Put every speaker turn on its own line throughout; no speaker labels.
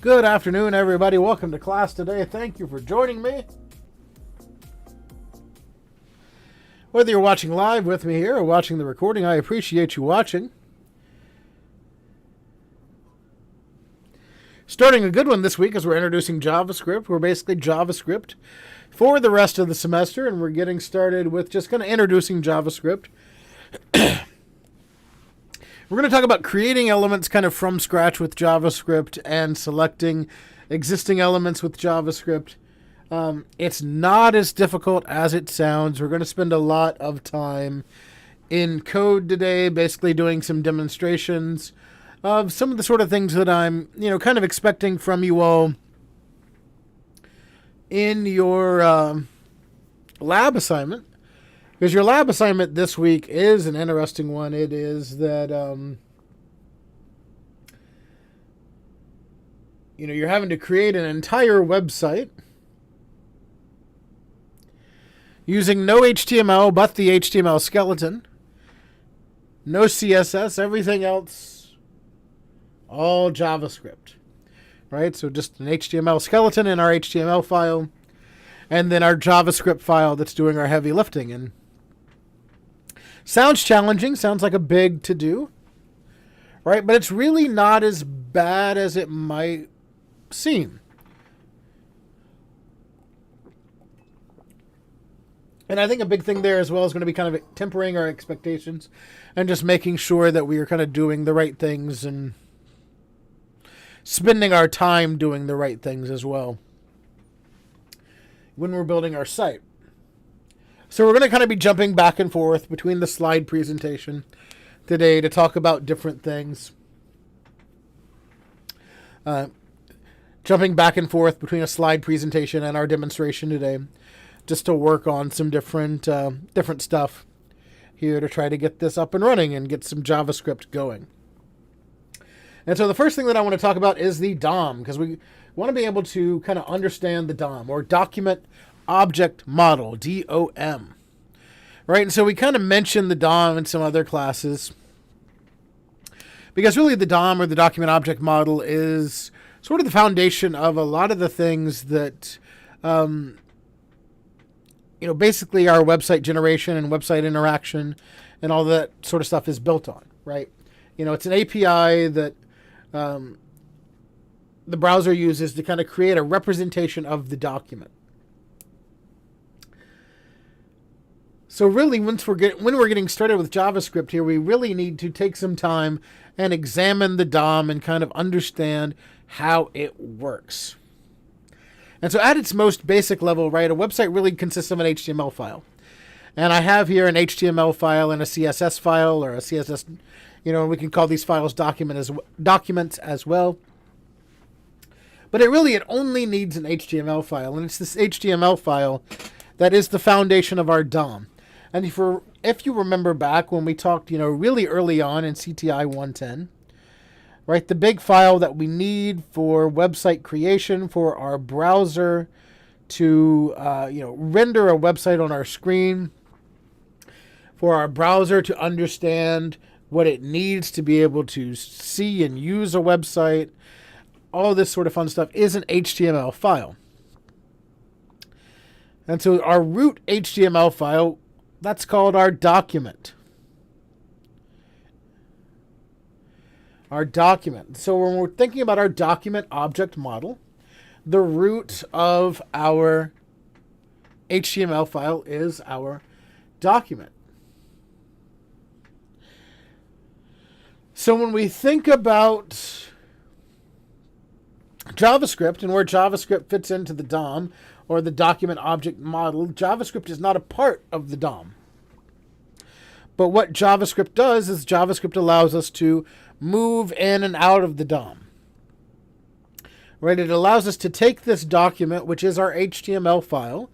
Good afternoon, everybody. Welcome to class today. Thank you for joining me. Whether you're watching live with me here or watching the recording, I appreciate you watching. Starting a good one this week as we're introducing JavaScript. We're basically JavaScript for the rest of the semester, and we're getting started with just kind of introducing JavaScript. We're going to talk about creating elements kind of from scratch with JavaScript and selecting existing elements with JavaScript. It's not as difficult as it sounds. We're going to spend a lot of time in code today, basically doing some demonstrations of some of the sort of things that I'm, kind of expecting from you all in your lab assignment. Because your lab assignment this week is an interesting one. It is that, you're having to create an entire website using no HTML but the HTML skeleton, no CSS, everything else, all JavaScript, right? So just an HTML skeleton in our HTML file, and then our JavaScript file that's doing our heavy lifting. And sounds challenging, sounds like a big to-do, right? But it's really not as bad as it might seem. And I think a big thing there as well is going to be kind of tempering our expectations and just making sure that we are kind of doing the right things and spending our time doing the right things as well when we're building our site. So we're going to kind of be jumping back and forth between the slide presentation today to talk about different things. Jumping back and forth between a slide presentation and our demonstration today, just to work on some different stuff here to try to get this up and running and get some JavaScript going. And so the first thing that I want to talk about is the DOM, because we want to be able to kind of understand the DOM, or Document Object Model, DOM. Right? And so we kind of mentioned the DOM in some other classes, because really the DOM, or the Document Object Model, is sort of the foundation of a lot of the things that basically our website generation and website interaction and all that sort of stuff is built on, right? It's an API that the browser uses to kind of create a representation of the document. So really, when we're getting started with JavaScript here, we really need to take some time and examine the DOM and kind of understand how it works. And so at its most basic level, right, a website really consists of an HTML file. And I have here an HTML file and a CSS file, or a CSS, we can call these files documents as well. But it only needs an HTML file. And it's this HTML file that is the foundation of our DOM. And if you remember back when we talked, really early on in CTI 110, right, the big file that we need for website creation, for our browser to, render a website on our screen, for our browser to understand what it needs to be able to see and use a website, all this sort of fun stuff, is an HTML file. And so our root HTML file, that's called our document. Our document. So when we're thinking about our document object model, the root of our HTML file is our document. So when we think about JavaScript and where JavaScript fits into the DOM, or the document object model, JavaScript is not a part of the DOM. But what JavaScript does is JavaScript allows us to move in and out of the DOM. Right? It allows us to take this document, which is our HTML file,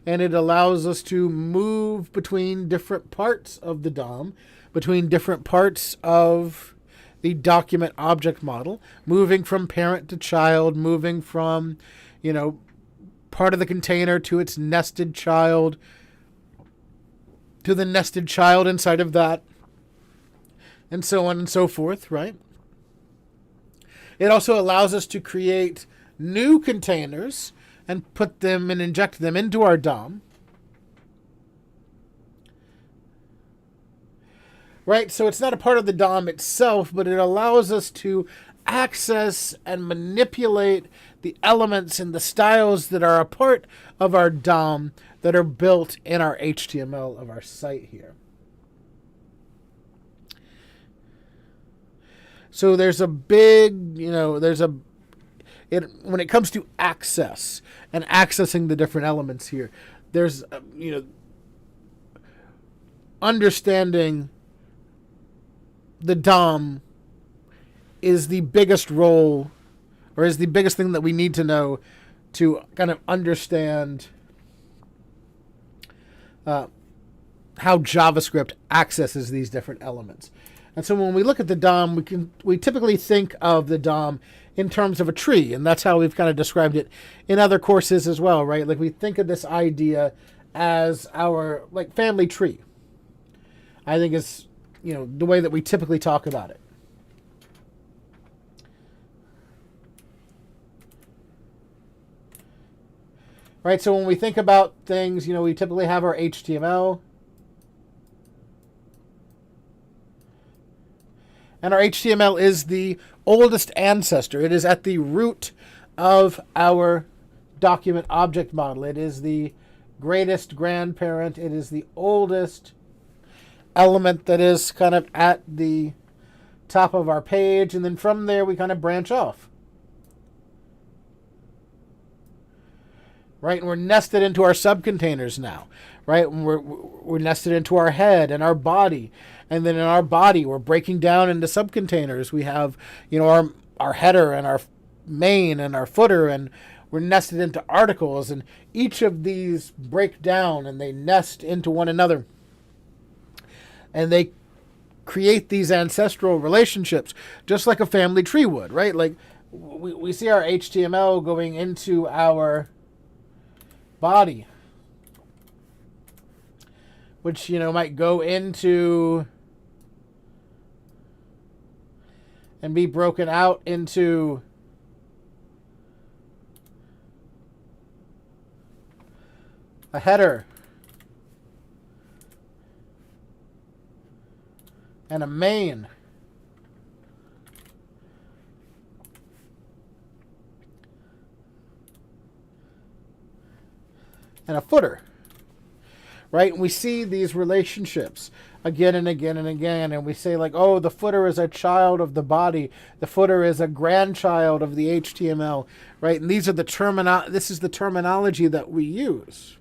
and it allows us to move between different parts of the DOM, between different parts of the document object model, moving from parent to child, moving from, part of the container to its nested child, to the nested child inside of that, and so on and so forth, right? It also allows us to create new containers and put them and inject them into our DOM. Right, so it's not a part of the DOM itself, but it allows us to access and manipulate the elements and the styles that are a part of our DOM that are built in our HTML of our site here. So there's a big, when it comes to access and accessing the different elements here, there's, understanding the DOM is the biggest role, or is the biggest thing that we need to know to kind of understand how JavaScript accesses these different elements. And so when we look at the DOM, we typically think of the DOM in terms of a tree, and that's how we've kind of described it in other courses as well, right? Like we think of this idea as our family tree. I think is the way that we typically talk about it. Right, so when we think about things, we typically have our HTML. And our HTML is the oldest ancestor. It is at the root of our document object model. It is the greatest grandparent. It is the oldest element that is kind of at the top of our page. And then from there, we kind of branch off. Right, and we're nested into our subcontainers now, right? And we're nested into our head and our body, and then in our body we're breaking down into subcontainers. We have, our header and our main and our footer, and we're nested into articles, and each of these break down and they nest into one another, and they create these ancestral relationships, just like a family tree would, right? Like we see our HTML going into our body, which might go into and be broken out into a header and a main and a footer, right? And we see these relationships again and again and again, and we say oh, the footer is a child of the body, the footer is a grandchild of the HTML, right? And these are this is the terminology that we use.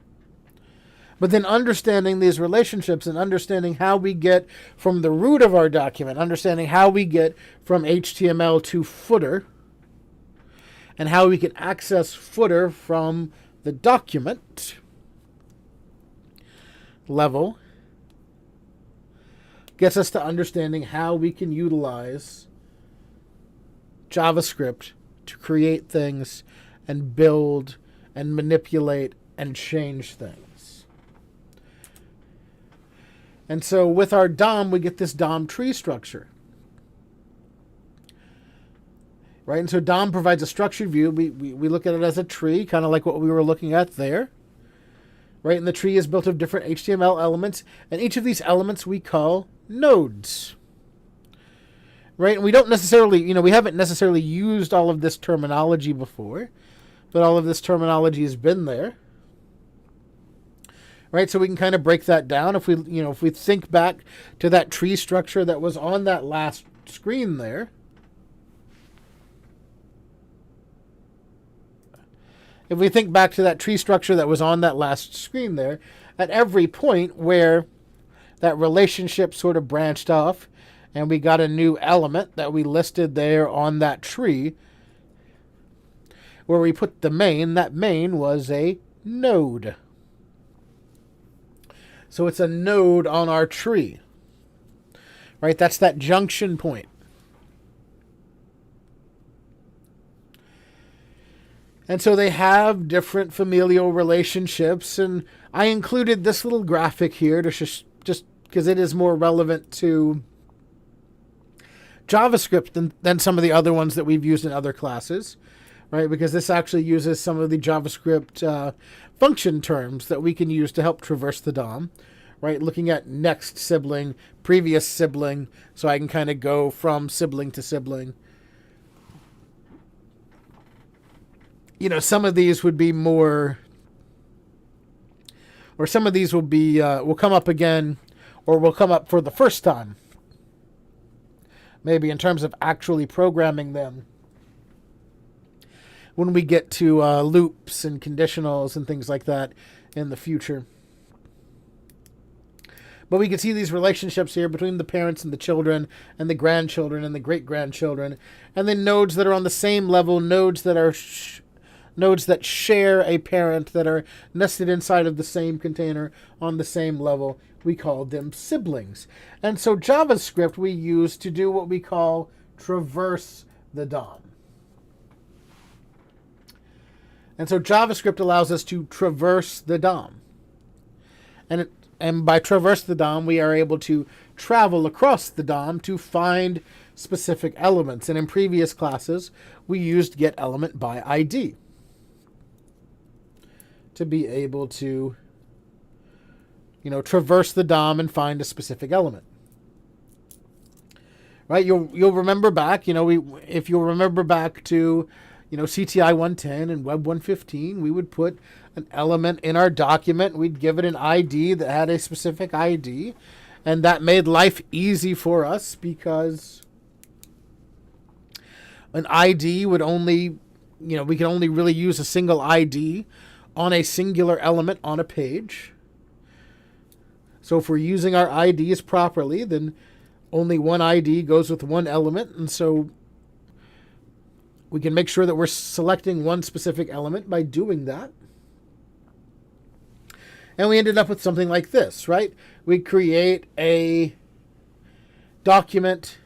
But then understanding these relationships and understanding how we get from the root of our document, understanding how we get from HTML to footer, and how we can access footer from the document level, gets us to understanding how we can utilize JavaScript to create things and build and manipulate and change things. And so with our DOM, we get this DOM tree structure. Right, and so DOM provides a structured view. We look at it as a tree, kind of like what we were looking at there. Right, and the tree is built of different HTML elements, and each of these elements we call nodes. Right, and we don't necessarily, we haven't necessarily used all of this terminology before, but all of this terminology has been there. Right, so we can kind of break that down. If we think back to that tree structure that was on that last screen there. If we think back to that tree structure that was on that last screen there, at every point where that relationship sort of branched off and we got a new element that we listed there on that tree, where we put the main, that main was a node. So it's a node on our tree. Right? That's that junction point. And so they have different familial relationships, and I included this little graphic here to just because it is more relevant to JavaScript than some of the other ones that we've used in other classes, right? Because this actually uses some of the JavaScript function terms that we can use to help traverse the DOM, right? Looking at next sibling, previous sibling, so I can kind of go from sibling to sibling. You know, some of these would be more, or some of these will be, will come up again, or will come up for the first time. Maybe in terms of actually programming them when we get to loops and conditionals and things like that in the future. But we can see these relationships here between the parents and the children and the grandchildren and the great-grandchildren, and then nodes that are on the same level, nodes that are nodes that share a parent, that are nested inside of the same container on the same level. We call them siblings. And so JavaScript we use to do what we call traverse the DOM. And so JavaScript allows us to traverse the DOM. And by traverse the DOM, we are able to travel across the DOM to find specific elements. And in previous classes, we used getElementById to be able to, you know, traverse the DOM and find a specific element. Right? You'll remember back, you know, if you'll remember back to, you know, CTI 110 and Web 115, we would put an element in our document. We'd give it an ID that had a specific ID, and that made life easy for us because an ID would only, you know, we can only really use a single ID on a singular element on a page. So if we're using our IDs properly, then only one ID goes with one element, and so we can make sure that we're selecting one specific element by doing that. And we ended up with something like this, right? We create a document,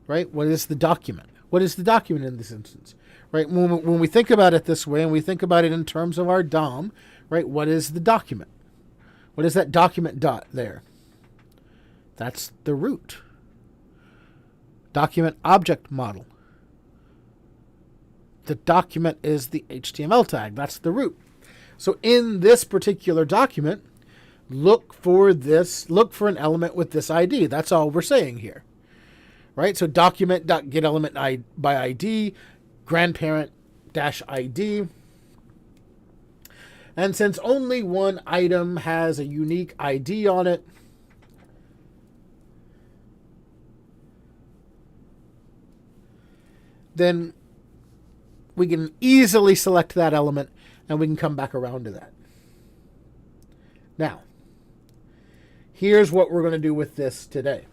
right? What is the document? What is the document in this instance, right? When we think about it this way, and we think about it in terms of our DOM, right? What is the document? What is that document dot there? That's the root. Document object model. The document is the HTML tag. That's the root. So in this particular document, look for an element with this ID. That's all we're saying here. Right? So document.getElementById, grandparent-ID. And since only one item has a unique ID on it, then we can easily select that element, and we can come back around to that. Now, here's what we're going to do with this today.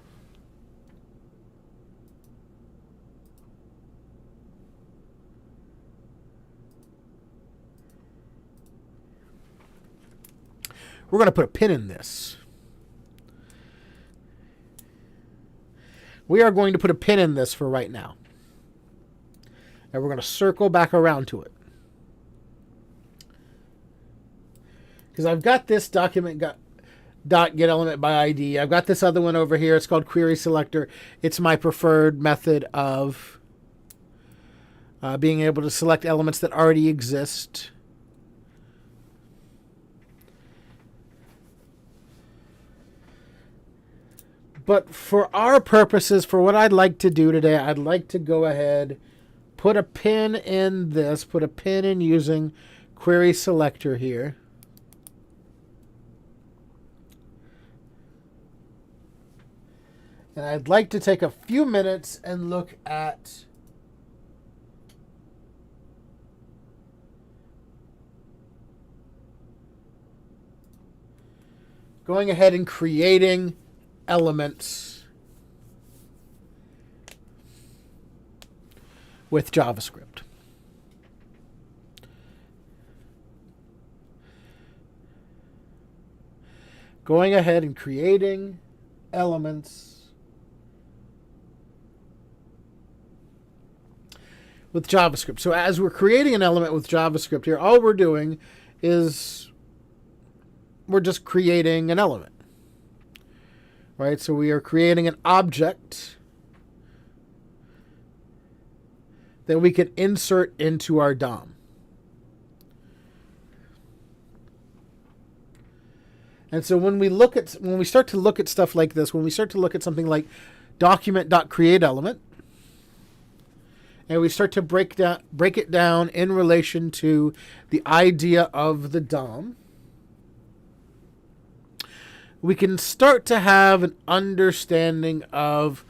We're going to put a pin in this. We are going to put a pin in this for right now. And we're going to circle back around to it. Because I've got this document .getElementById. I've got this other one over here. It's called query selector. It's my preferred method of being able to select elements that already exist. But for our purposes, for what I'd like to do today, I'd like to go ahead, put a pin in this, put a pin in using query selector here. And I'd like to take a few minutes and look at going ahead and creating elements with JavaScript. Going ahead and creating elements with JavaScript. So as we're creating an element with JavaScript here, all we're doing is we're just creating an element. Right? So we are creating an object that we can insert into our DOM. And so when we start to look at stuff like this, when we start to look at something like document.createElement, and we start to break it down in relation to the idea of the DOM, we can start to have an understanding of,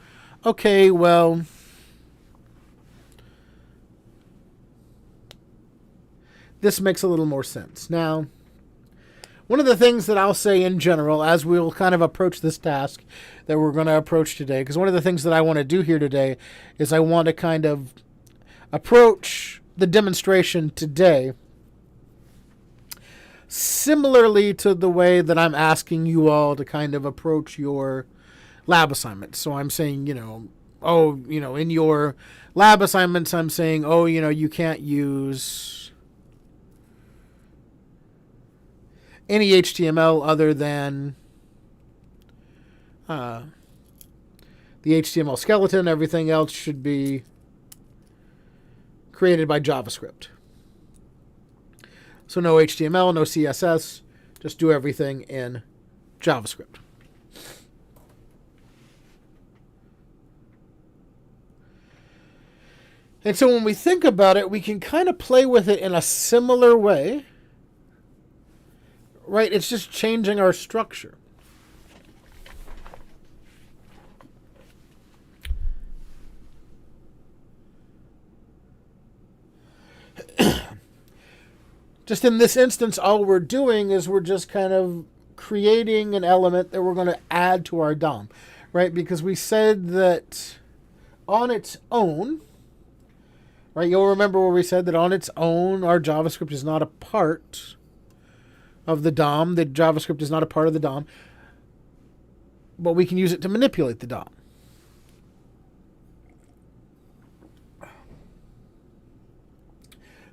okay, well, this makes a little more sense. Now, one of the things that I'll say in general, as we'll kind of approach this task that we're going to approach today, because one of the things that I want to do here today is I want to kind of approach the demonstration today similarly to the way that I'm asking you all to kind of approach your lab assignments. So I'm saying, in your lab assignments, I'm saying, you can't use any HTML other than the HTML skeleton. Everything else should be created by JavaScript. So no HTML, no CSS, just do everything in JavaScript. And so when we think about it, we can kind of play with it in a similar way, right? It's just changing our structure. Just in this instance, all we're doing is we're just kind of creating an element that we're going to add to our DOM, right? Because we said that on its own, right? You'll remember where we said that on its own, our JavaScript is not a part of the DOM. The JavaScript is not a part of the DOM, but we can use it to manipulate the DOM.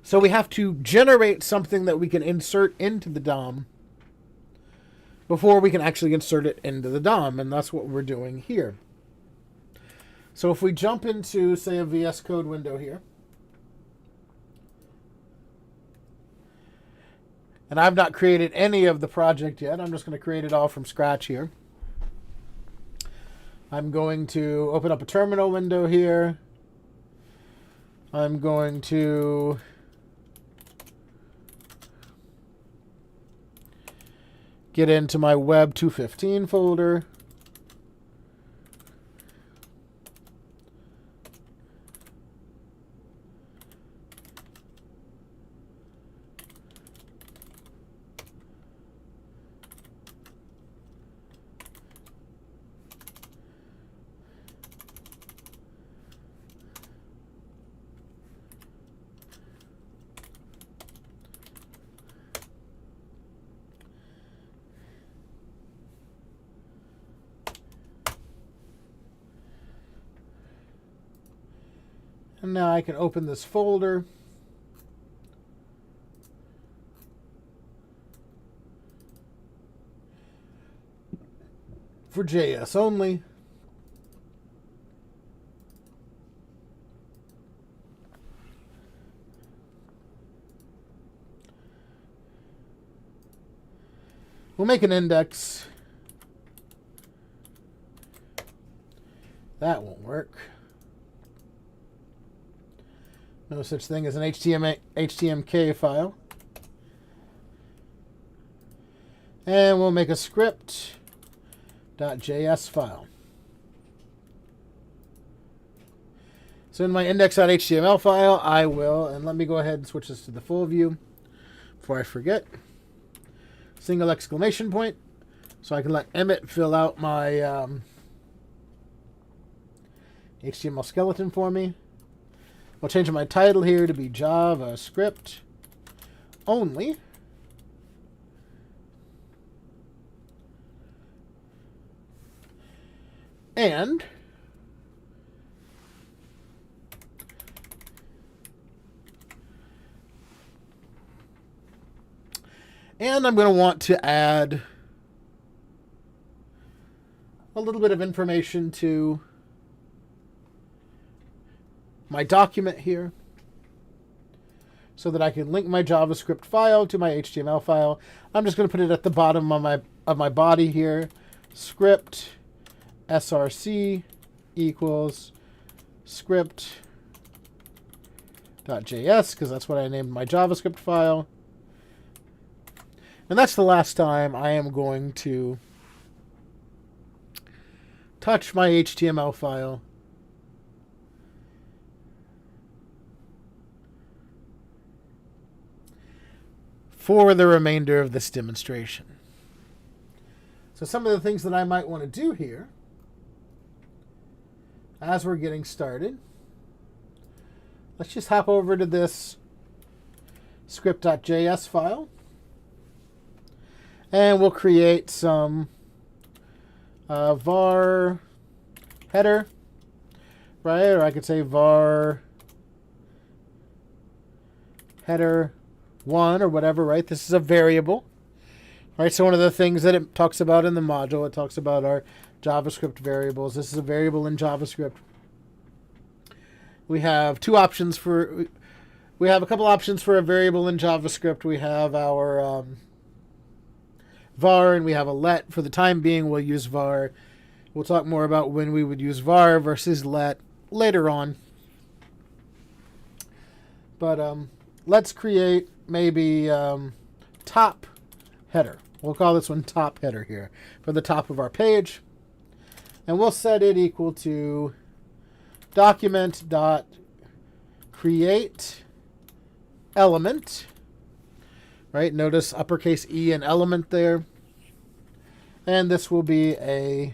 So we have to generate something that we can insert into the DOM before we can actually insert it into the DOM, and that's what we're doing here. So if we jump into, say, a VS Code window here, and I've not created any of the project yet, I'm just going to create it all from scratch here. I'm going to open up a terminal window here. I'm going to get into my Web 215 folder. And now I can open this folder. For JS only. We'll make an index. That won't work. No such thing as an HTMK file. And we'll make a script.js file. So in my index.html file, I will, and let me go ahead and switch this to the full view before I forget. Single exclamation point, so I can let Emmett fill out my HTML skeleton for me. I'll change my title here to be JavaScript only. And I'm going to want to add a little bit of information to my document here so that I can link my JavaScript file to my HTML file. I'm just going to put it at the bottom of my body here. Script src equals script.js, because that's what I named my JavaScript file. And that's the last time I am going to touch my HTML file. For the remainder of this demonstration. So some of the things that I might want to do here as we're getting started, let's just hop over to this script.js file, and we'll create some var header, right? Or I could say var header 1 or whatever, right? This is a variable, right? So one of the things that it talks about in the module, it talks about our JavaScript variables. This is a variable in JavaScript. We have two options for, we have a couple options for a variable in JavaScript. We have our var and we have a let. For the time being, we'll use var. We'll talk more about when we would use var versus let later on. But let's create maybe top header. We'll call this one top header here for the top of our page. And we'll set it equal to document.create element. Right? Notice uppercase E and element there. And this will be a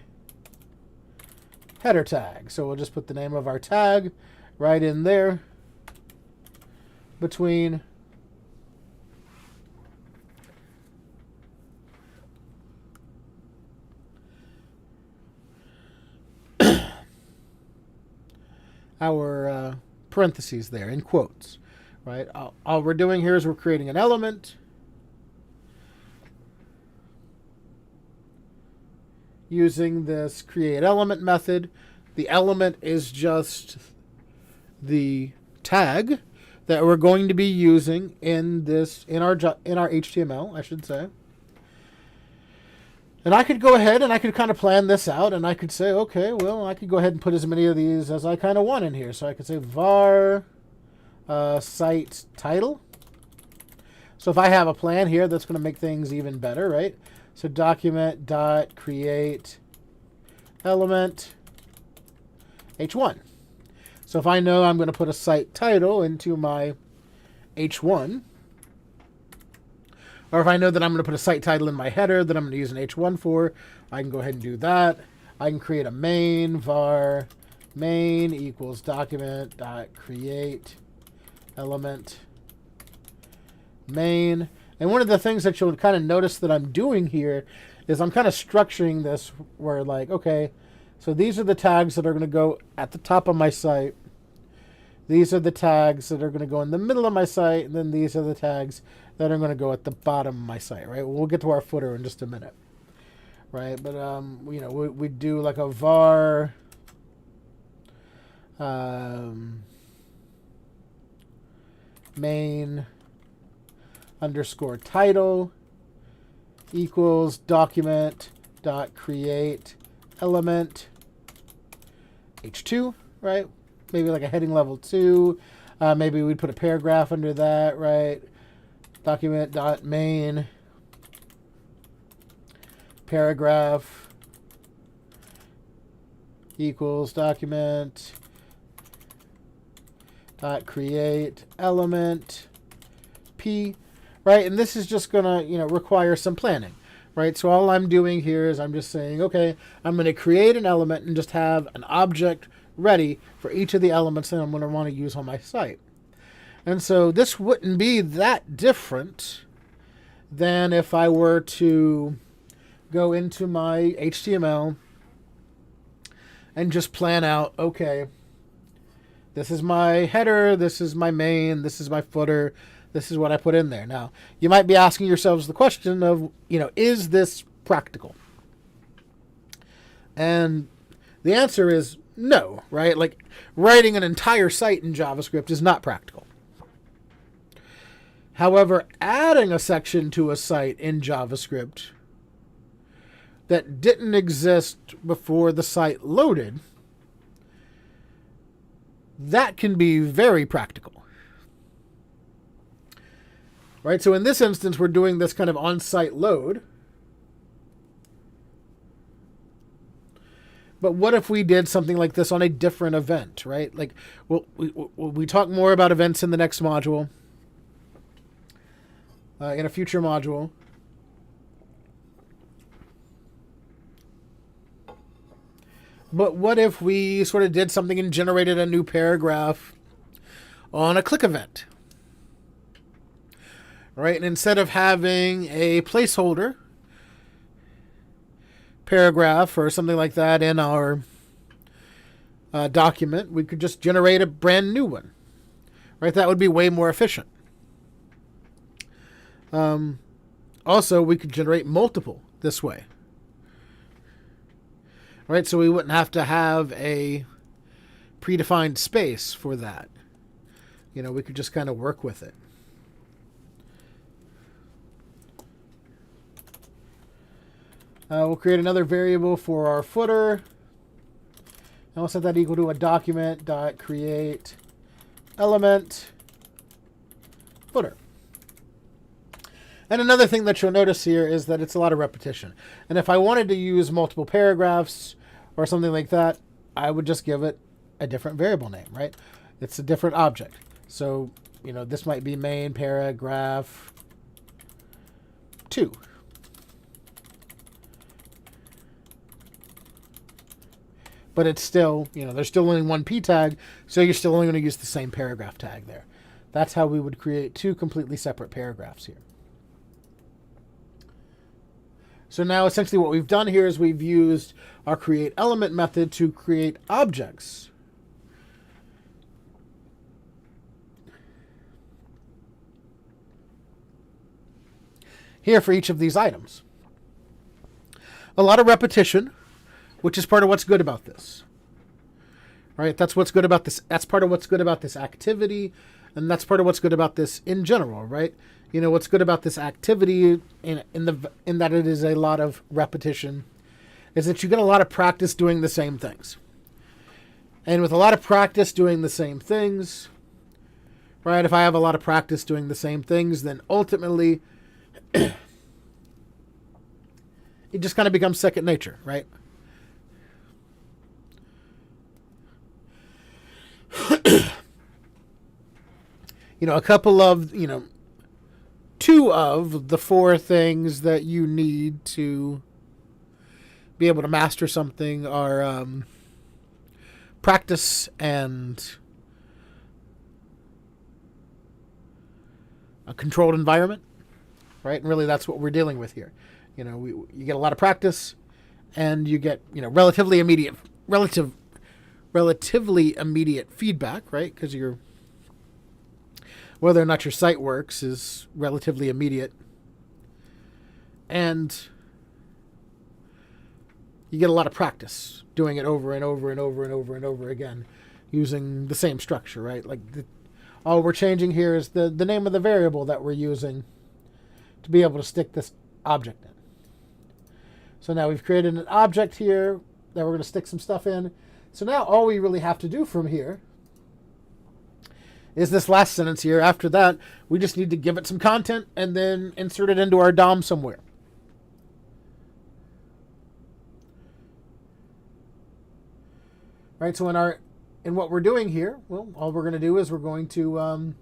header tag. So we'll just put the name of our tag right in there between our parentheses there in quotes, right? All we're doing here is we're creating an element using this create element method. The element is just the tag that we're going to be using in our HTML, I should say. And I could go ahead and I could kind of plan this out, and I could say, okay, well, I could go ahead and put as many of these as I kind of want in here. So I could say var site title. So if I have a plan here, that's going to make things even better, right? So document.create element h1. So if I know I'm going to put a site title into my h1, or if I know that I'm going to put a site title in my header that I'm going to use an h1 for, I can go ahead and do that. I can create a main, var main equals document.create element main. And one of the things that you'll kind of notice that I'm doing here is I'm kind of structuring this where, like, okay, so these are the tags that are going to go at the top of my site. These are the tags that are going to go in the middle of my site, and then these are the tags that are going to go at the bottom of my site, right? We'll get to our footer in just a minute, right? But you know, we do like a var main underscore title equals document.create element h2, right? Maybe like a heading level 2. Maybe we'd put a paragraph under that, right? Document.main paragraph equals document.create element p, right? And this is just gonna, you know, require some planning, right? So all I'm doing here is I'm just saying, okay, I'm going to create an element and just have an object ready for each of the elements that I'm going to want to use on my site. And so this wouldn't be that different than if I were to go into my HTML and just plan out, okay, this is my header, this is my main, this is my footer, this is what I put in there. Now, you might be asking yourselves the question of, you know, is this practical? And the answer is No, right? Like writing an entire site in JavaScript is not practical. However, adding a section to a site in JavaScript that didn't exist before the site loaded, that can be very practical. Right? So in this instance, we're doing this kind of on-site load. But what if we did something like this on a different event, right? Like, we talk more about events in the next module, in a future module. But what if we sort of did something and generated a new paragraph on a click event? Right? And instead of having a placeholder paragraph or something like that in our document, we could just generate a brand new one. Right? That would be way more efficient. Also, we could generate multiple this way. Right? So we wouldn't have to have a predefined space for that. You know, we could just kind of work with it. We'll create another variable for our footer. And we'll set that equal to a document.create element footer. And another thing that you'll notice here is that it's a lot of repetition. And if I wanted to use multiple paragraphs or something like that, I would just give it a different variable name, right? It's a different object. So, you know, this might be main paragraph 2. But it's still, you know, there's still only one p tag, so you're still only going to use the same paragraph tag there. That's how we would create 2 completely separate paragraphs here. So now essentially what we've done here is we've used our create element method to create objects. Here for each of these items. A lot of repetition, which is part of what's good about this. Right? That's what's good about this. That's part of what's good about this activity, and that's part of what's good about this in general, right? You know, what's good about this activity in that it is a lot of repetition is that you get a lot of practice doing the same things. And with a lot of practice doing the same things, right? If I have a lot of practice doing the same things, then ultimately it just kind of becomes second nature, right? You know, a couple of, you know, 2 of the 4 things that you need to be able to master something are practice and a controlled environment, right? And really that's what we're dealing with here. You know, you get a lot of practice and you get, you know, relatively immediate feedback, right? Because whether or not your site works is relatively immediate. And you get a lot of practice doing it over and over and over and over and over again using the same structure, right? Like all we're changing here is the name of the variable that we're using to be able to stick this object in. So now we've created an object here that we're going to stick some stuff in. So now all we really have to do from here is this last sentence here. After that, we just need to give it some content and then insert it into our DOM somewhere. Right, so in what we're doing here, well, all we're going to do is we're going to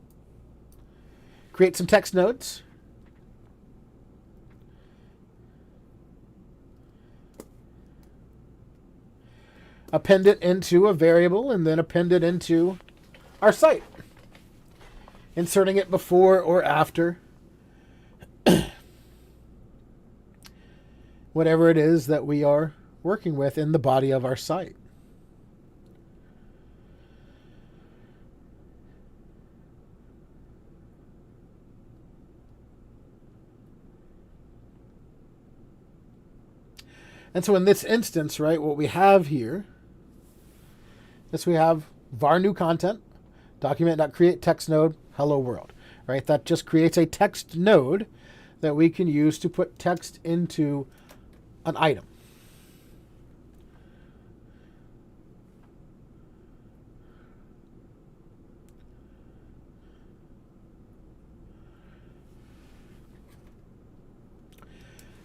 create some text nodes. Append it into a variable and then append it into our site. Inserting it before or after whatever it is that we are working with in the body of our site. And so in this instance, right, what we have here this we have var new content, document.create text node, hello world, right? That just creates a text node that we can use to put text into an item.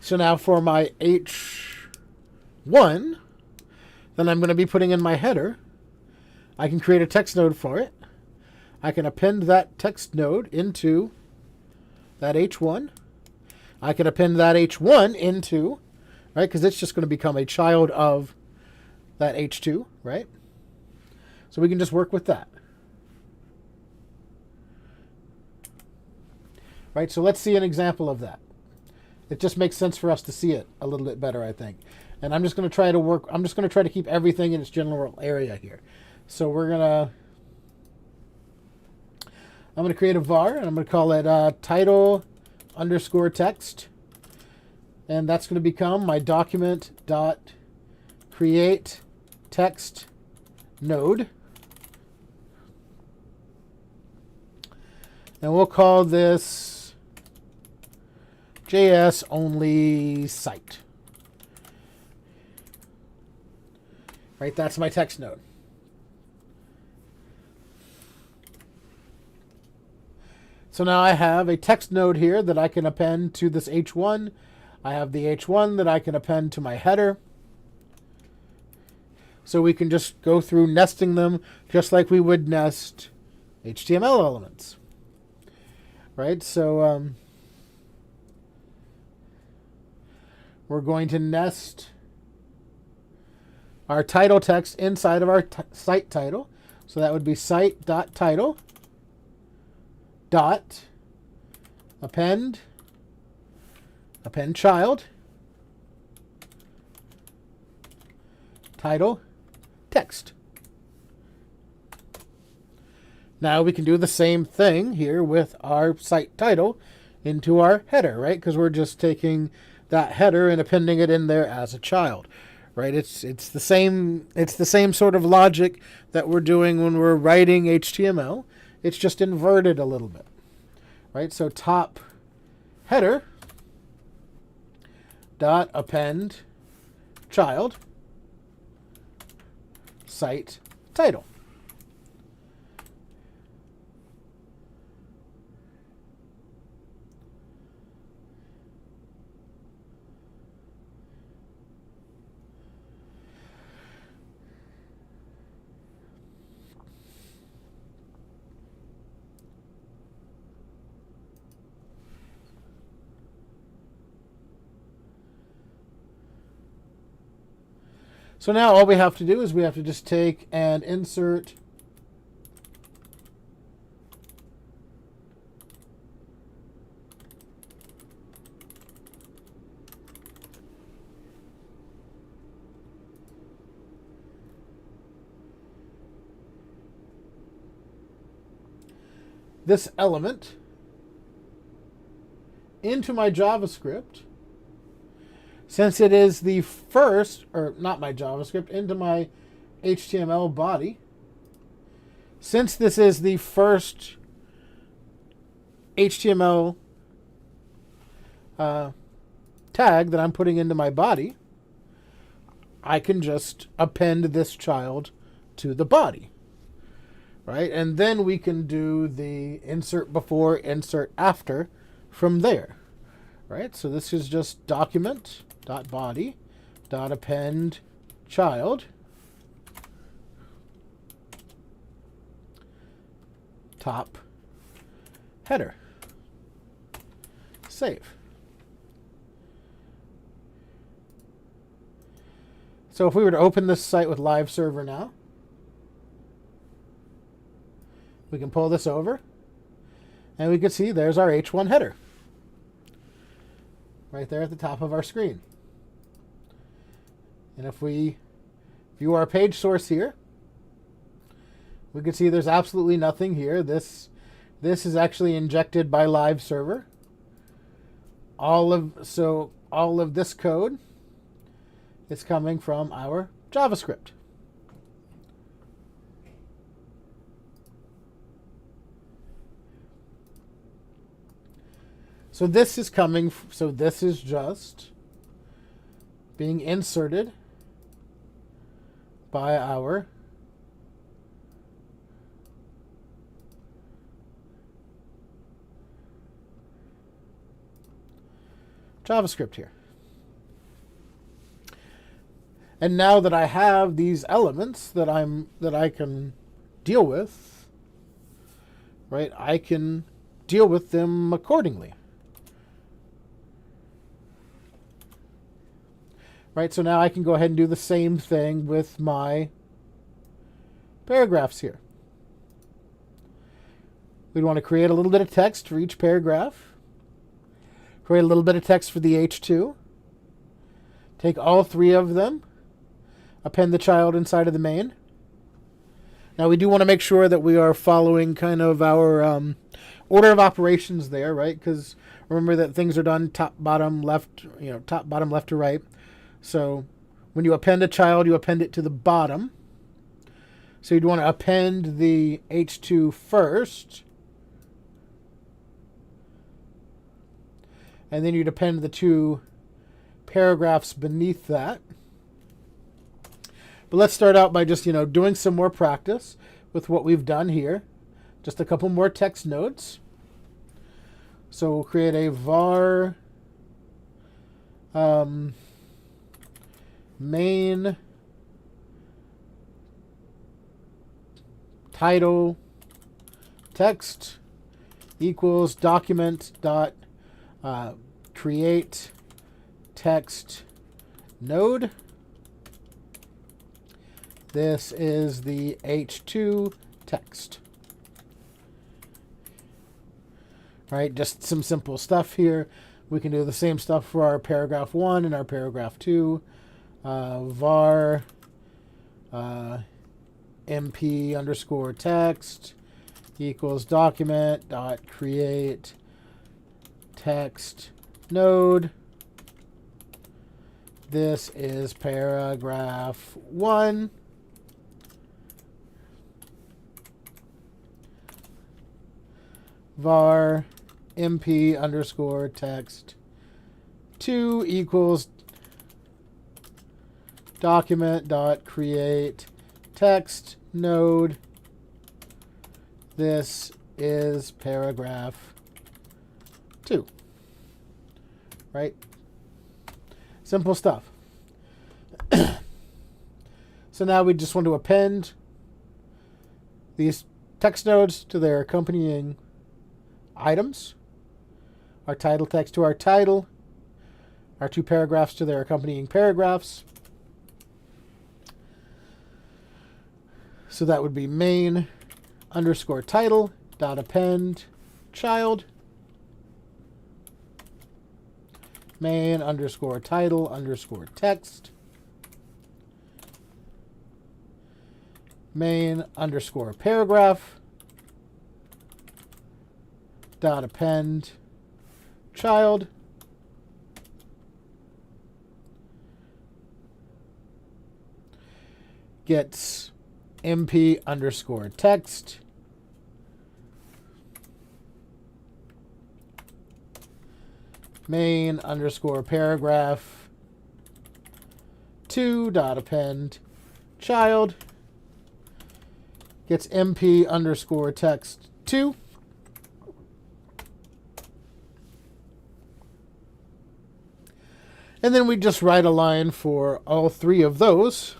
So now for my H1, then I'm going to be putting in my header. I can create a text node for it. I can append that text node into that H1. I can append that H1 into, right, because it's just going to become a child of that H2, right? So we can just work with that. Right, so let's see an example of that. It just makes sense for us to see it a little bit better, I think. And I'm just going to try to keep everything in its general area here. So I'm going to create a var, and I'm going to call it title underscore text. And that's going to become my document.create text node. And we'll call this JS only site. Right, that's my text node. So now I have a text node here that I can append to this H1. I have the H1 that I can append to my header. So we can just go through nesting them just like we would nest HTML elements. Right, so we're going to nest our title text inside of our site title. So that would be site.title dot append child title text. Now we can do the same thing here with our site title into our header, right? Because we're just taking that header and appending it in there as a child, right? It's the same sort of logic that we're doing when we're writing HTML. It's just inverted a little bit, right? So top header dot append child site title. So now all we have to do is we have to just take and insert this element into my JavaScript. Since it is the first, or not my JavaScript, into my HTML body. Since this is the first HTML tag that I'm putting into my body, I can just append this child to the body. Right? And then we can do the insert before, insert after from there. Right? So this is just document.body.append child top header. Save. So if we were to open this site with live server now, we can pull this over and we can see there's our H1 header right there at the top of our screen. And if we view our page source here, we can see there's absolutely nothing here. This is actually injected by live server. All of this code is coming from our JavaScript. So this is coming, so this is just being inserted by our JavaScript here. And now that I have these elements that I can deal with, right? I can deal with them accordingly. Right? So now I can go ahead and do the same thing with my paragraphs here. We'd want to create a little bit of text for each paragraph. Create a little bit of text for the H2. Take all three of them. Append the child inside of the main. Now we do want to make sure that we are following kind of our order of operations there, right? Because remember that things are done top, bottom, left, top, bottom, left to right. So when you append a child, you append it to the bottom. So you'd want to append the H2 first. And then you'd append the two paragraphs beneath that. But let's start out by just, doing some more practice with what we've done here. Just a couple more text nodes. So we'll create a var main title text equals document dot create text node. This is the H2 text. Right, just some simple stuff here. We can do the same stuff for our paragraph 1 and our paragraph 2. Var mp underscore text equals document dot create text node. This is paragraph 1. Var mp underscore text 2 equals document dot create text node. This is paragraph 2. Right? Simple stuff. So now we just want to append these text nodes to their accompanying items. Our title text to our title. Our two paragraphs to their accompanying paragraphs. So that would be main underscore title dot append child. Main underscore title underscore text. Main underscore paragraph dot append child. Gets mp underscore text. Main underscore paragraph 2 dot append child. Gets mp underscore text 2. And then we just write a line for all three of those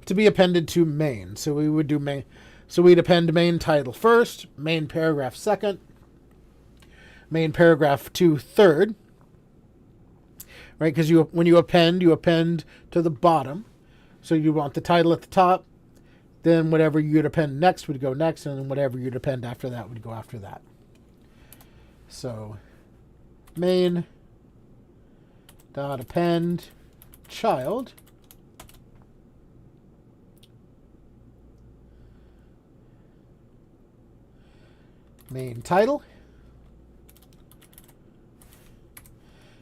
to be appended to main. So we would do main. So we'd append main title first, main paragraph second, main paragraph 2 third. Right? Because when you append to the bottom. So you want the title at the top. Then whatever you'd append next would go next, and then whatever you'd append after that would go after that. So main dot append child. Main title.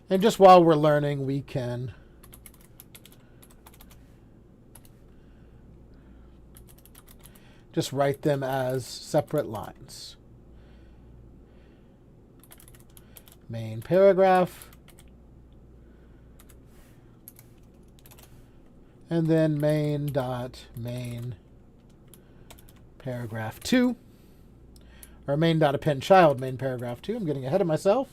And just while we're learning, we can just write them as separate lines. main paragraph, and then main dot main paragraph 2, or main dot append child main paragraph 2. I'm getting ahead of myself.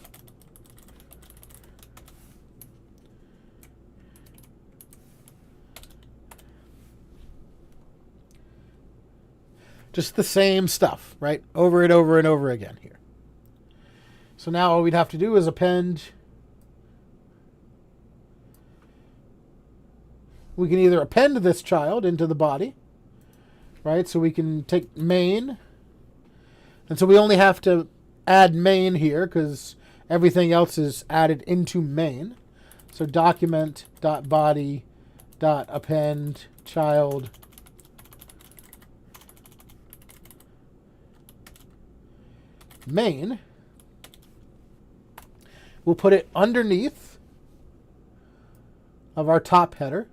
Just the same stuff, right? Over and over and over again here. So now all we'd have to do is append. We can either append this child into the body, right? So we can take main. And so we only have to add main here because everything else is added into main. So document.body.append child main. We'll put it underneath of our top header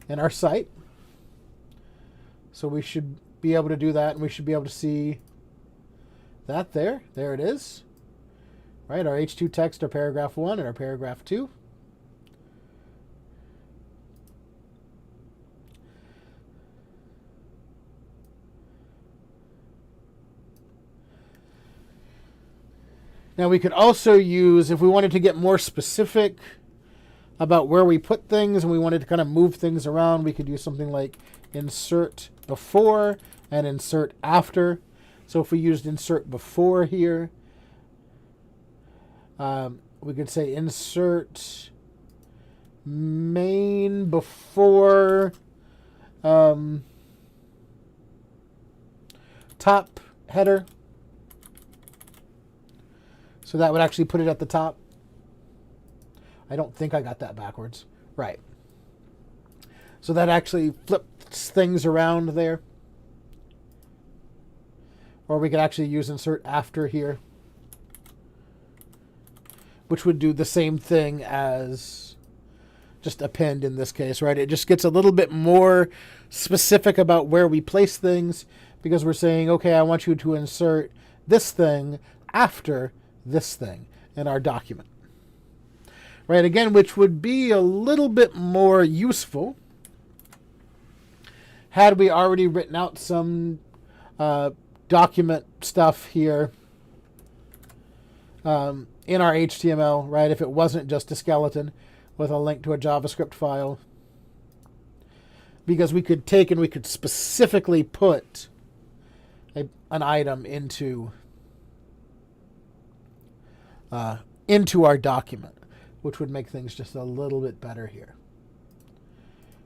in our site. So we should be able to do that, and we should be able to see that there. There it is. Right, our H2 text, our paragraph 1 and our paragraph 2. Now we could also use, if we wanted to get more specific about where we put things and we wanted to kind of move things around, we could use something like insert before and insert after. So if we used insert before here, we could say insert main before top header. So that would actually put it at the top. I don't think I got that backwards. Right. So that actually flips things around there. Or we could actually use insert after here, which would do the same thing as just append in this case, right? It just gets a little bit more specific about where we place things because we're saying, okay, I want you to insert this thing after this thing in our document. Right, again, which would be a little bit more useful had we already written out some document stuff here in our HTML, right? If it wasn't just a skeleton with a link to a JavaScript file. Because we could take and we could specifically put an item into our document, which would make things just a little bit better here.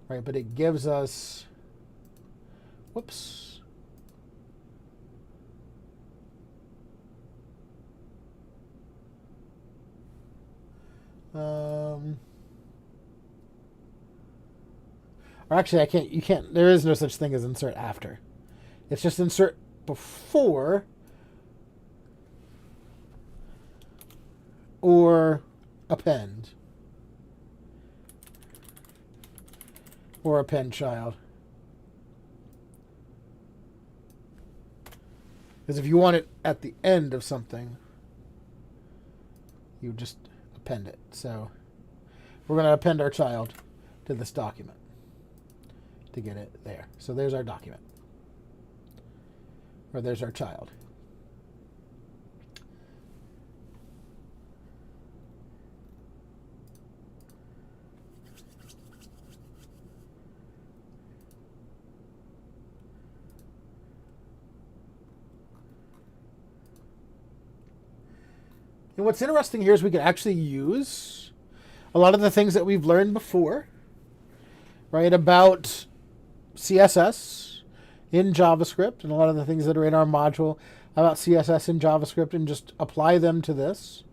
Right, but it gives us, whoops. Or actually, you can't, there is no such thing as insert after. It's just insert before or append. Or append child. Because if you want it at the end of something, you just append it. So we're going to append our child to this document to get it there. So there's our document. Or there's our child. And what's interesting here is we can actually use a lot of the things that we've learned before, right, about CSS in JavaScript and a lot of the things that are in our module about CSS in JavaScript and just apply them to this,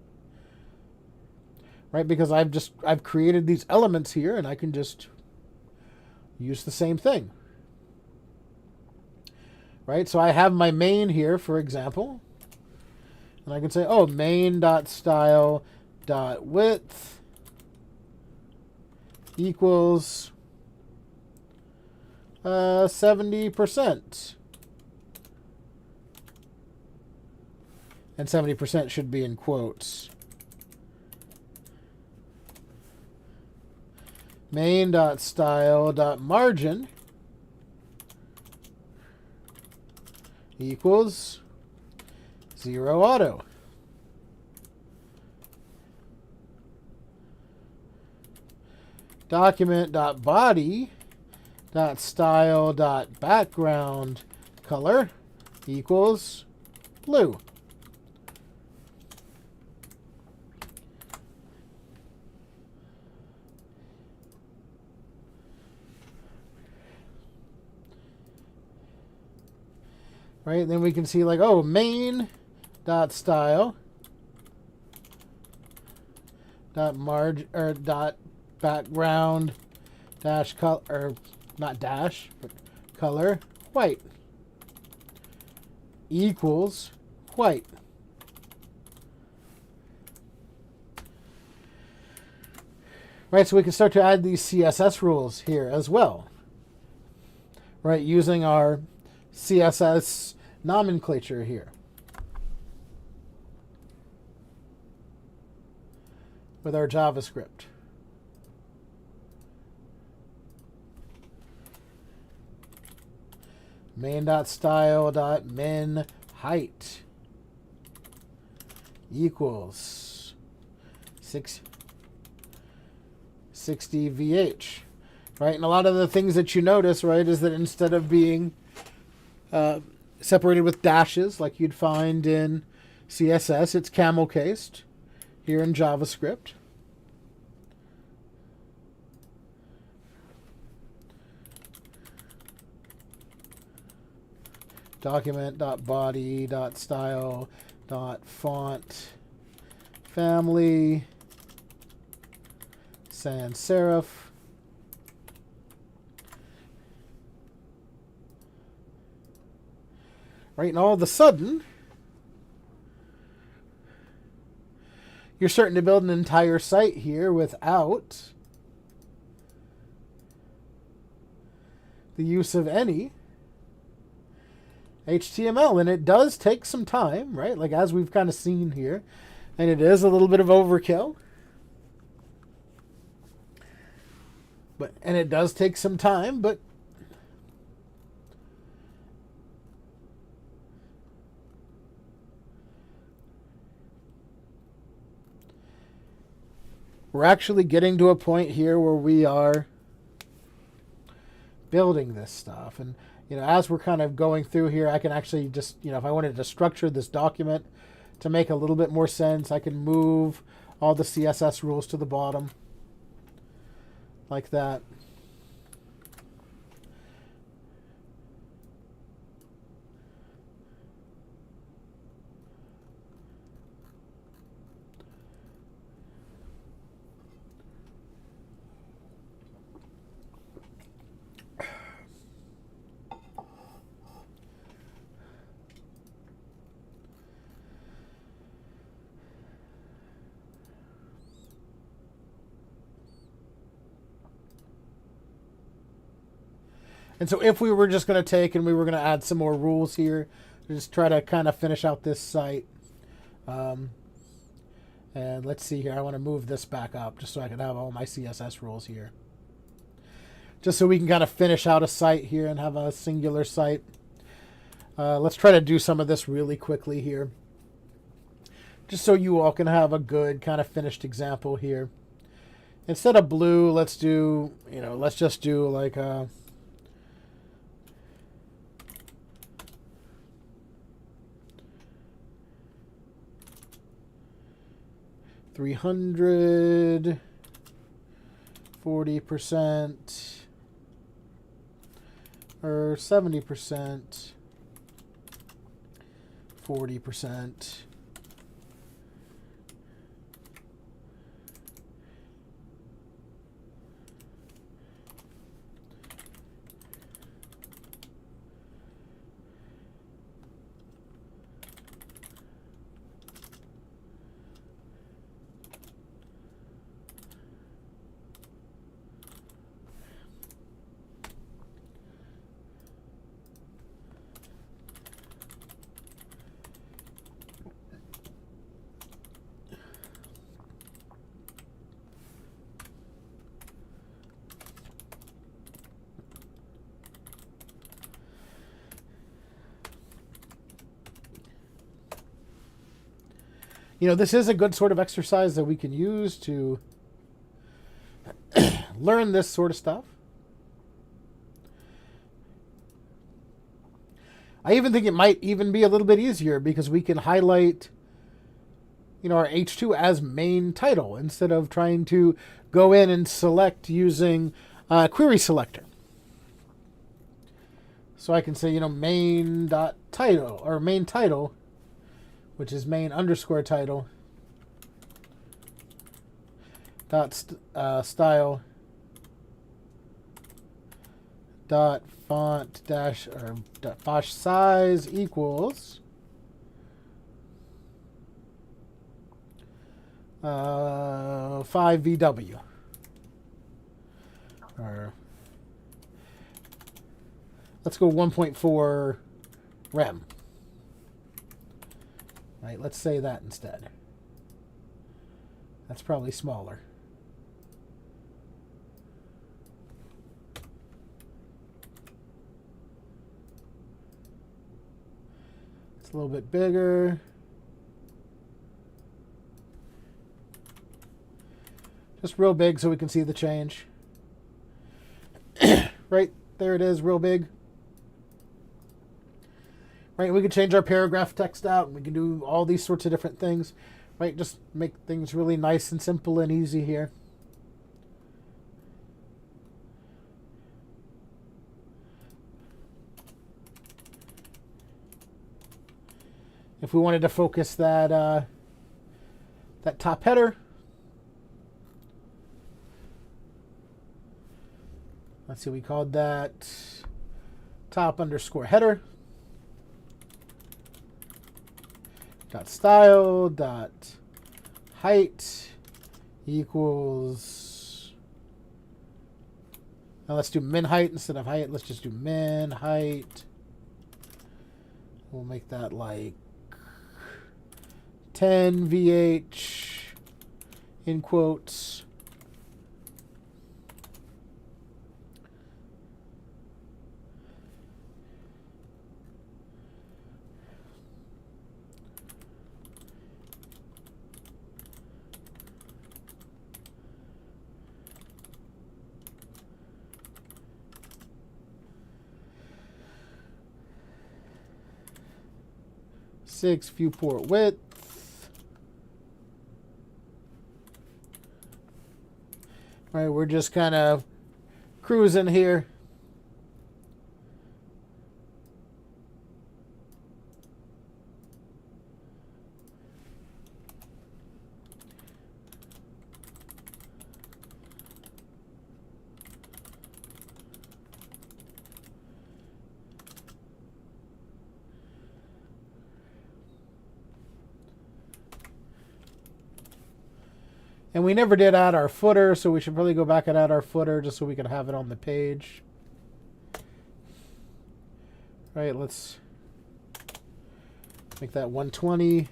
right? Because I've created these elements here and I can just use the same thing, right? So I have my main here, for example. And I can say, oh, main.style.width equals 70%. And 70% should be in quotes. Main.style.margin equals 0 auto. Document.body.style.background color equals blue. Right, and then we can see like, oh, main.style dot background dash color, or not dash, but color white equals white. Right, so we can start to add these CSS rules here as well. Right, using our CSS nomenclature here. With our JavaScript. Main.style.min height equals 60 VH. Right, and a lot of the things that you notice, right, is that instead of being separated with dashes like you'd find in CSS, it's camel cased here in JavaScript. Document.body.style.font family sans serif. Right, and all of a sudden, you're starting to build an entire site here without the use of any HTML. And it does take some time, right? Like as we've kind of seen here. And it is a little bit of overkill. And it does take some time, but we're actually getting to a point here where we are building this stuff. And, as we're kind of going through here, I can actually just, if I wanted to structure this document to make a little bit more sense, I can move all the CSS rules to the bottom like that. And so if we were just going to take and we were going to add some more rules here, just try to kind of finish out this site. And let's see here. I want to move this back up just so I can have all my CSS rules here. Just so we can kind of finish out a site here and have a singular site. Let's try to do some of this really quickly here. Just so you all can have a good kind of finished example here. Instead of blue, let's do, let's just do like a 300, 40%, or 70%, 40%. This is a good sort of exercise that we can use to learn this sort of stuff. I even think it might even be a little bit easier because we can highlight, our H2 as main title instead of trying to go in and select using query selector. So I can say, main.title or main title, which is main underscore title dot style dot font dash or dot font size equals 5 VW, or let's go 1.4 rem. Right, let's say that instead. That's probably smaller. It's a little bit bigger. Just real big so we can see the change. Right, there it is, real big. Right, we can change our paragraph text out. We can do all these sorts of different things. Right, just make things really nice and simple and easy here. If we wanted to focus that that top header, let's see, we called that top underscore header dot style dot height equals, now let's do min height instead of height. Let's just do min height. We'll make that like 10 VH in quotes. Six viewport width. All right, we're just kind of cruising here. And we never did add our footer, so we should probably go back and add our footer just so we can have it on the page. All right, let's make that 120.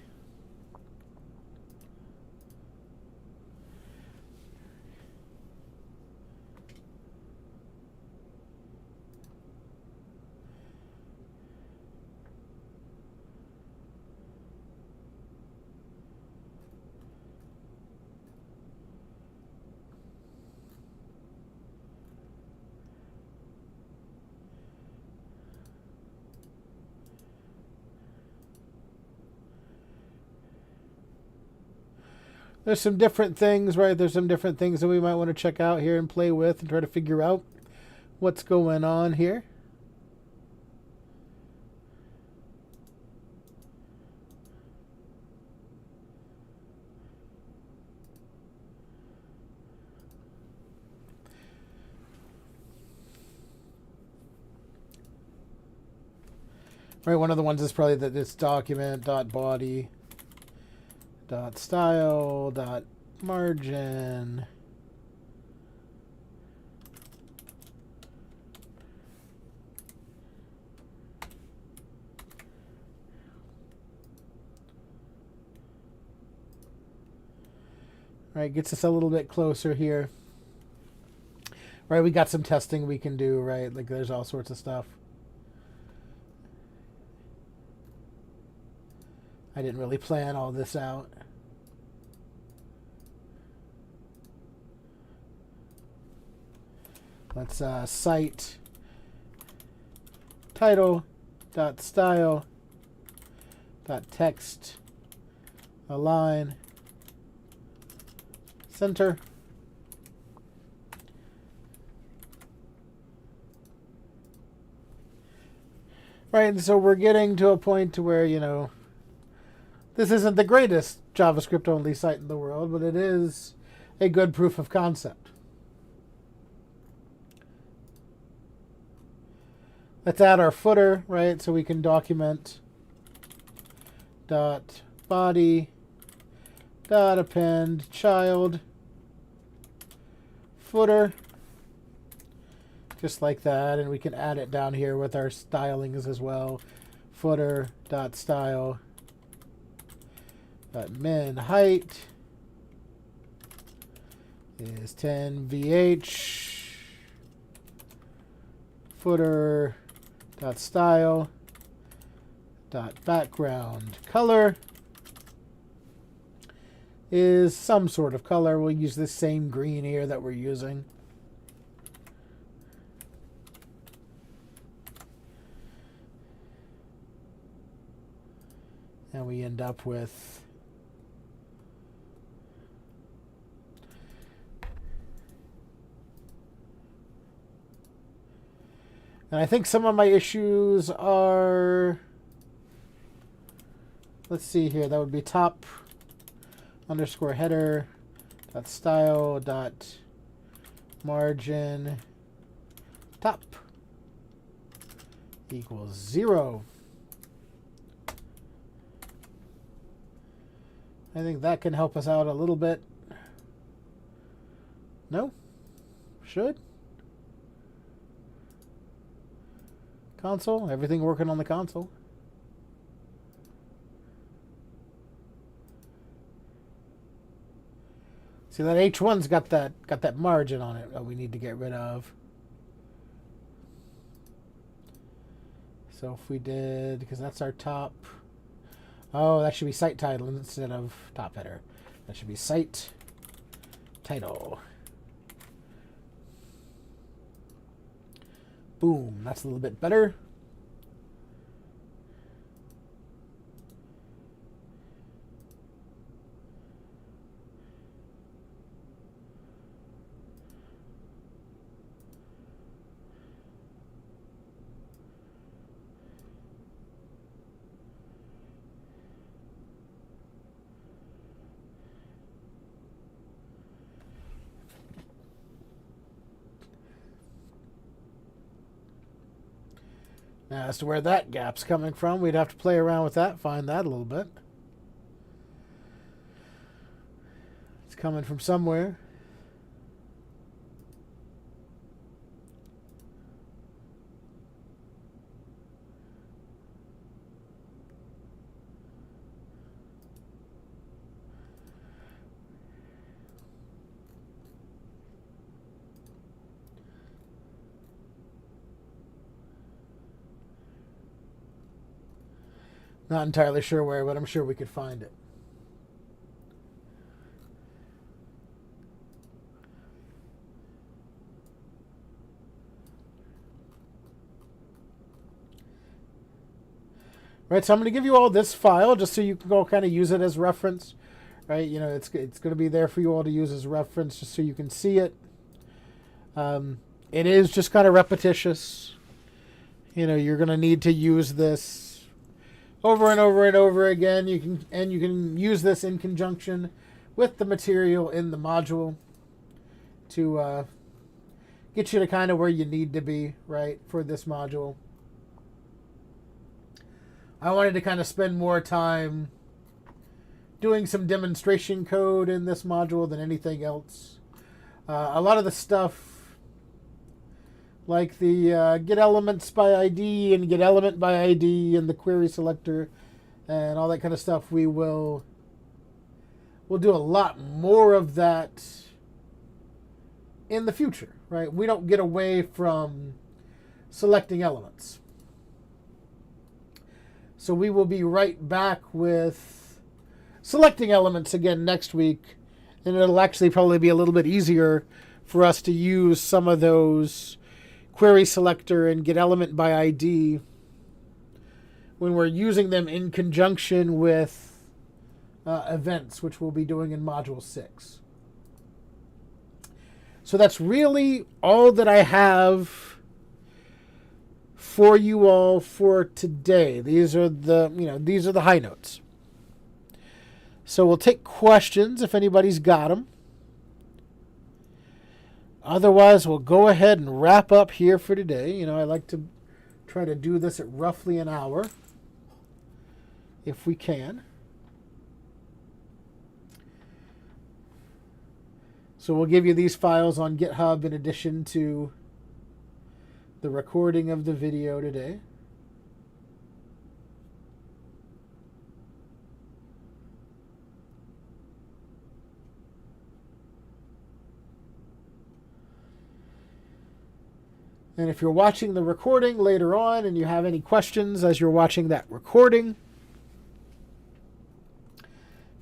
There's some different things, right? There's some different things that we might want to check out here and play with and try to figure out what's going on here. Right, one of the ones is probably that it's document.body dot style dot margin right, gets us a little bit closer here. Right, we got some testing we can do, right? Like there's all sorts of stuff. I didn't really plan all this out. let's site title dot style dot text align center. Right, and so we're getting to a point to where, you know, this isn't the greatest JavaScript only site in the world, but it is a good proof of concept. Let's add our footer, right? So we can document dot body dot append child footer, just like that, and we can add it down here with our stylings as well. Footer dot style dot min height is 10 VH. Footer dot style dot background color is some sort of color. We'll use this same green here that we're using. And we end up with and I think some of my issues are, let's see here, that would be top underscore header dot style dot margin top equals 0. I think that can help us out a little bit. No? Should? Console? Everything working on the console. See, that H1's got that margin on it that we need to get rid of. So if we did, because that's our top. Oh, that should be site title instead of top header. That should be site title. Boom, that's a little bit better. Now, as to where that gap's coming from, we'd have to play around with that, find that a little bit. It's coming from somewhere. Not entirely sure where, but I'm sure we could find it. Right, so I'm going to give you all this file just so you can go kind of use it as reference. Right, you know, it's going to be there for you all to use as reference just so you can see it. It is just kind of repetitious. You know, you're going to need to use this over and over and over again. You can use this in conjunction with the material in the module to get you to kind of where you need to be, right, for this module. I wanted to kind of spend more time doing some demonstration code in this module than anything else. A lot of the stuff like the get elements by ID and get element by ID and the query selector and all that kind of stuff, we'll do a lot more of that in the future, right? We don't get away from selecting elements. So we will be right back with selecting elements again next week, and it'll actually probably be a little bit easier for us to use some of those query selector and get element by ID when we're using them in conjunction with events, which we'll be doing in Module 6. So that's really all that I have for you all for today. These are the high notes. So we'll take questions if anybody's got them. Otherwise, we'll go ahead and wrap up here for today. I like to try to do this at roughly an hour, if we can. So we'll give you these files on GitHub in addition to the recording of the video today. And if you're watching the recording later on and you have any questions as you're watching that recording,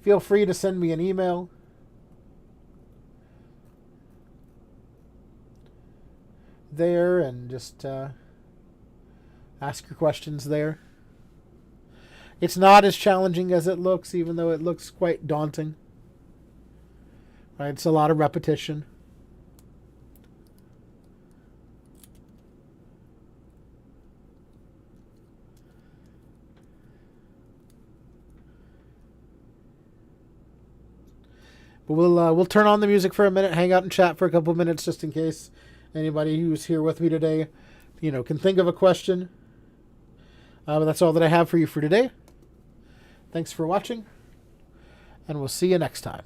feel free to send me an email. There and just ask your questions there. It's not as challenging as it looks, even though it looks quite daunting. Right? It's a lot of repetition. But we'll turn on the music for a minute, hang out and chat for a couple of minutes just in case anybody who's here with me today, can think of a question. But that's all that I have for you for today. Thanks for watching, and we'll see you next time.